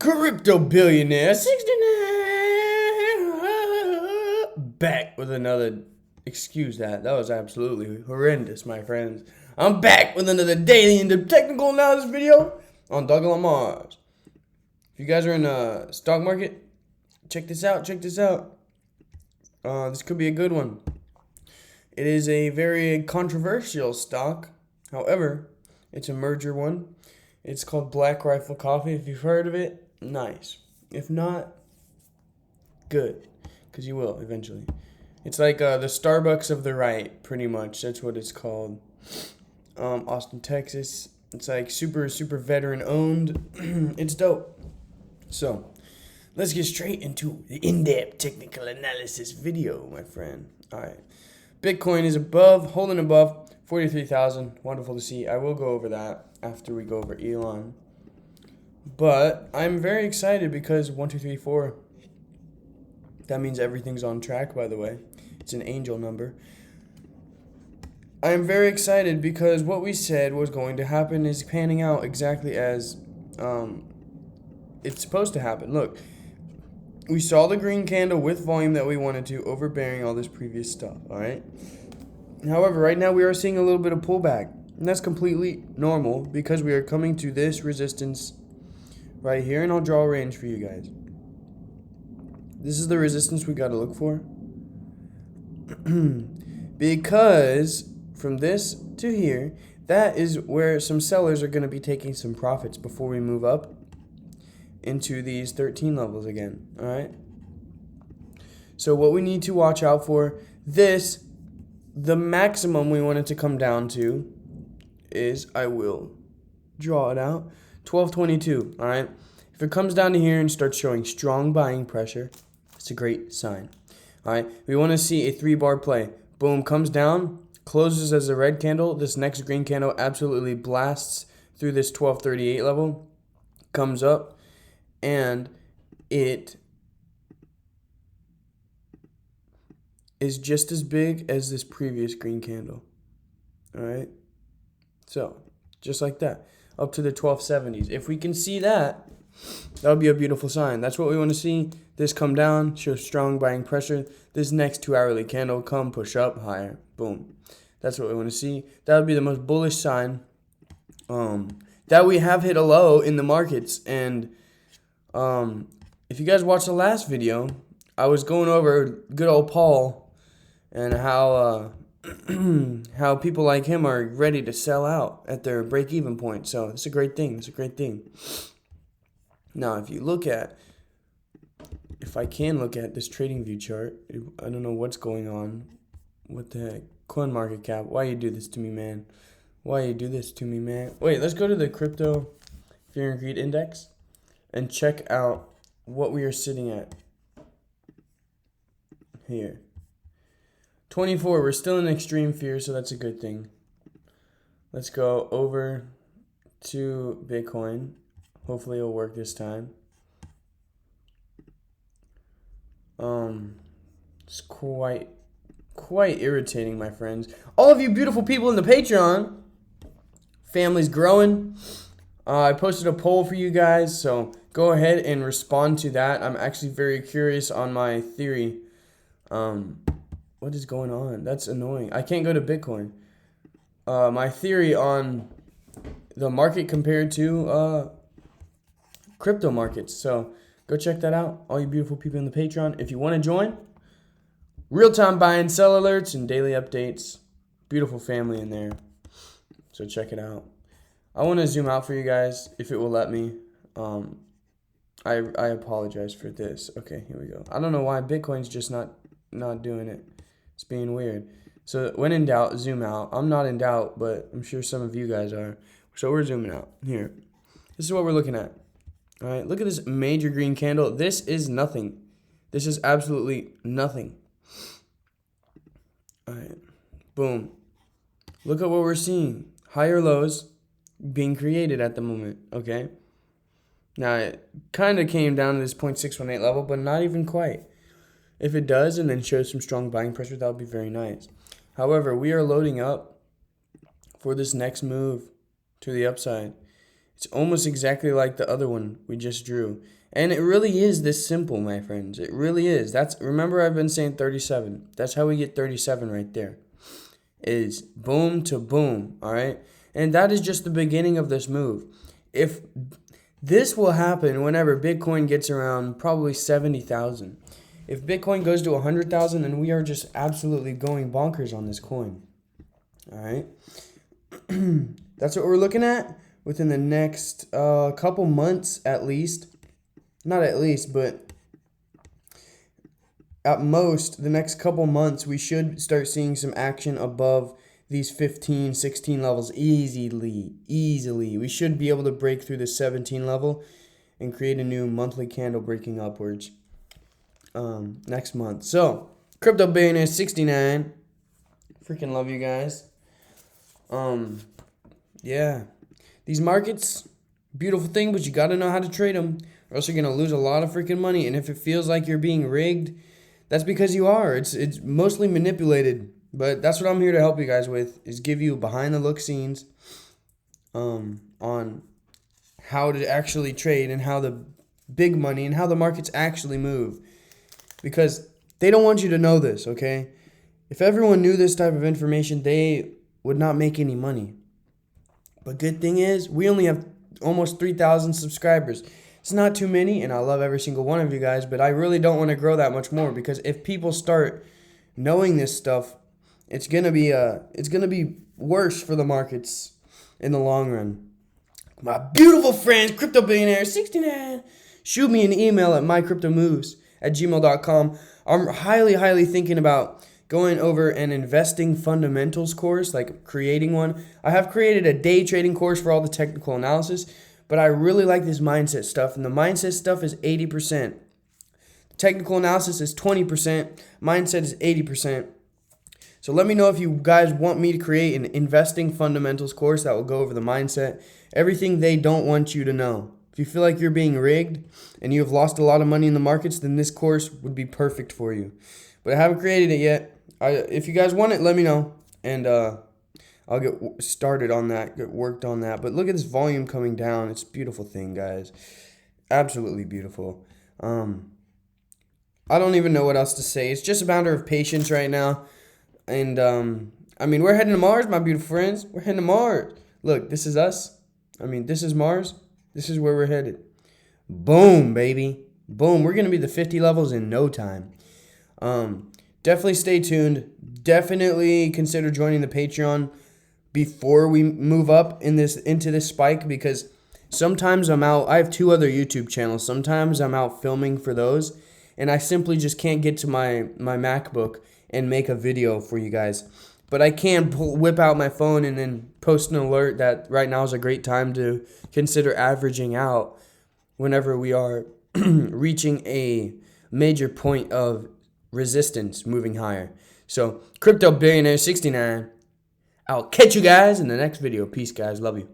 Crypto billionaire 69 back with another. Excuse that. That was absolutely horrendous, my friends. I'm back with another daily and technical analysis video on Dogelon Mars. If you guys are in the stock market, check this out. This could be a good one. It is a very controversial stock. However, it's a merger one. It's called Black Rifle Coffee. If you've heard of it, nice. If not, good, because you will eventually. It's like the Starbucks of the right, pretty much. That's what it's called. Austin, Texas. It's like super veteran owned. It's dope. So, let's get straight into the in-depth technical analysis video, my friend. All right. Bitcoin is holding above 43,000. Wonderful to see. I will go over that after we go over Elon. But I'm very excited because 1, 2, 3, 4. That means everything's on track, by the way. It's an angel number. I am very excited because what we said was going to happen is panning out exactly as it's supposed to happen. Look, we saw the green candle with volume that we wanted to, overbearing all this previous stuff, all right? However, right now we are seeing a little bit of pullback, and that's completely normal because we are coming to this resistance right here, and I'll draw a range for you guys. This is the resistance we got to look for. Because from this to here, that is where some sellers are going to be taking some profits before we move up into these 13 levels again, all right? So what we need to watch out for, the maximum we want it to come down to is, I will draw it out, 1222, all right? If it comes down to here and starts showing strong buying pressure, it's a great sign, all right? We want to see a 3-bar play. Boom, comes down, closes as a red candle. This next green candle absolutely blasts through this 1238 level, comes up, and it is just as big as this previous green candle. All right? So, just like that, up to the 1270s. If we can see that, that would be a beautiful sign. That's what we want to see. This come down, show strong buying pressure. This next 2-hourly candle come, push up, higher. Boom. That's what we want to see. That would be the most bullish sign that we have hit a low in the markets. And if you guys watched the last video, I was going over good old Paul and how how people like him are ready to sell out at their break-even point. So it's a great thing. Now, if I can look at this trading view chart, I don't know what's going on. What the heck? CoinMarketCap, why you do this to me, man? Wait, let's go to the Crypto Fear and Greed Index and check out what we are sitting at here. 24, we're still in extreme fear, so that's a good thing. Let's go over to Bitcoin. Hopefully it'll work this time. It's quite irritating, my friends. All of you beautiful people in the Patreon, family's growing. I posted a poll for you guys, so go ahead and respond to that. I'm actually very curious on my theory. What is going on? That's annoying. I can't go to Bitcoin. My theory on the market compared to crypto markets. So go check that out, all you beautiful people in the Patreon. If you want to join, real-time buy and sell alerts and daily updates. Beautiful family in there. So check it out. I want to zoom out for you guys if it will let me. I apologize for this. Okay, here we go. I don't know why Bitcoin's just not doing it. It's being weird. So when in doubt, zoom out. I'm not in doubt, but I'm sure some of you guys are. So we're zooming out. Here. This is what we're looking at. All right, look at this major green candle. This is nothing. This is absolutely nothing. All right, boom. Look at what we're seeing. Higher lows being created at the moment, okay? Now, it kind of came down to this 0.618 level, but not even quite. If it does and then shows some strong buying pressure, that would be very nice. However, we are loading up for this next move to the upside. It's almost exactly like the other one we just drew. And it really is this simple, my friends. It really is. Remember I've been saying 37. That's how we get 37 right there. Is boom to boom, all right? And that is just the beginning of this move. If this will happen whenever Bitcoin gets around probably 70,000. If Bitcoin goes to 100,000, then we are just absolutely going bonkers on this coin. All right? That's what we're looking at within the next couple months at least. Not at least, but at most, the next couple months, we should start seeing some action above these 15, 16 levels easily. We should be able to break through the 17 level and create a new monthly candle breaking upwards next month. So, Crypto Billionaire 69. Freaking love you guys. Yeah. These markets, beautiful thing, but you got to know how to trade them, or else you're going to lose a lot of freaking money. And if it feels like you're being rigged, that's because you are. It's mostly manipulated. But that's what I'm here to help you guys with, is give you behind the look scenes on how to actually trade and how the big money and how the markets actually move. Because they don't want you to know this, okay? If everyone knew this type of information, they would not make any money. But good thing is, we only have almost 3,000 subscribers. It's not too many, and I love every single one of you guys, but I really don't want to grow that much more, because if people start knowing this stuff, it's gonna be worse for the markets in the long run. My beautiful friends, Crypto Billionaire 69, shoot me an email at mycryptomoves@gmail.com. I'm highly thinking about going over an investing fundamentals course, like creating one. I have created a day trading course for all the technical analysis, but I really like this mindset stuff, and the mindset stuff is 80%. Technical analysis is 20%. Mindset is 80%. So let me know if you guys want me to create an investing fundamentals course that will go over the mindset, everything they don't want you to know. If you feel like you're being rigged and you have lost a lot of money in the markets, then this course would be perfect for you. But I haven't created it yet. If you guys want it, let me know, and I'll get started on that, get worked on that. But look at this volume coming down. It's a beautiful thing, guys. Absolutely beautiful. I don't even know what else to say. It's just a matter of patience right now. And, we're heading to Mars, my beautiful friends. We're heading to Mars. Look, this is us. This is Mars. This is where we're headed. Boom, baby. Boom. We're going to be the 50 levels in no time. Definitely stay tuned. Definitely consider joining the Patreon before we move up into this spike, because sometimes I'm out. I have 2 other YouTube channels. Sometimes I'm out filming for those, and I simply just can't get to my MacBook and make a video for you guys. But I can whip out my phone and then post an alert that right now is a great time to consider averaging out whenever we are reaching a major point of resistance moving higher. So, Crypto Billionaire 69. I'll catch you guys in the next video. Peace, guys. Love you.